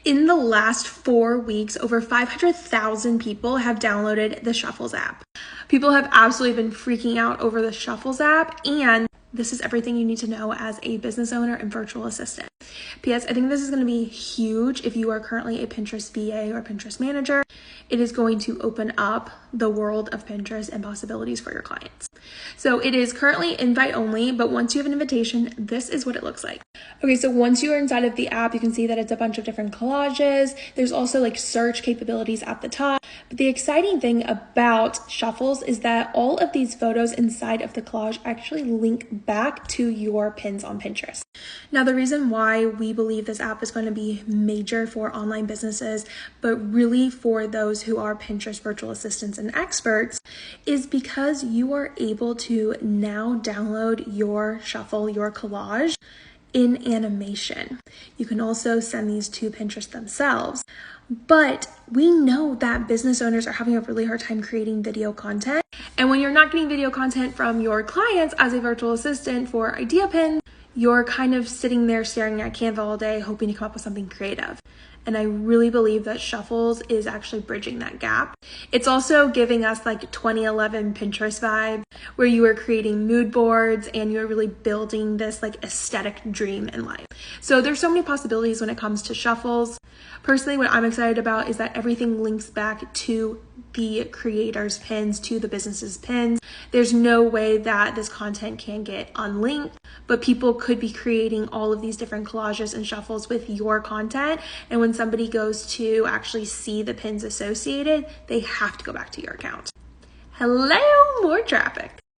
In the last 4 weeks, over 500,000 people have downloaded the Shuffles app. People have absolutely been freaking out over the Shuffles app, and this is everything you need to know as a business owner and virtual assistant. P.S. I think this is going to be huge if you are currently a Pinterest VA or Pinterest manager. It is going to open up the world of Pinterest and possibilities for your clients. So it is currently invite only, but once you have an invitation, this is what it looks like. Okay, so once you are inside of the app, you can see that it's a bunch of different collages. There's also like search capabilities at the top. But the exciting thing about Shuffles is that all of these photos inside of the collage actually link back to your pins on Pinterest. Now, the reason why we believe this app is going to be major for online businesses, but really for those who are Pinterest virtual assistants and experts, is because you are able to now download your shuffle, your collage in animation. You can also send these to Pinterest themselves, but we know that business owners are having a really hard time creating video content. And when you're not getting video content from your clients as a virtual assistant for idea pins, you're kind of sitting there staring at Canva all day, hoping to come up with something creative. And I really believe that Shuffles is actually bridging that gap. It's also giving us like 2011 Pinterest vibe, where you are creating mood boards and you're really building this like aesthetic dream in life. So there's so many possibilities when it comes to Shuffles. Personally, what I'm excited about is that everything links back to the creator's pins, to the business's pins. There's no way that this content can get unlinked, but people could be creating all of these different collages and shuffles with your content. And when somebody goes to actually see the pins associated, they have to go back to your account. Hello, more traffic.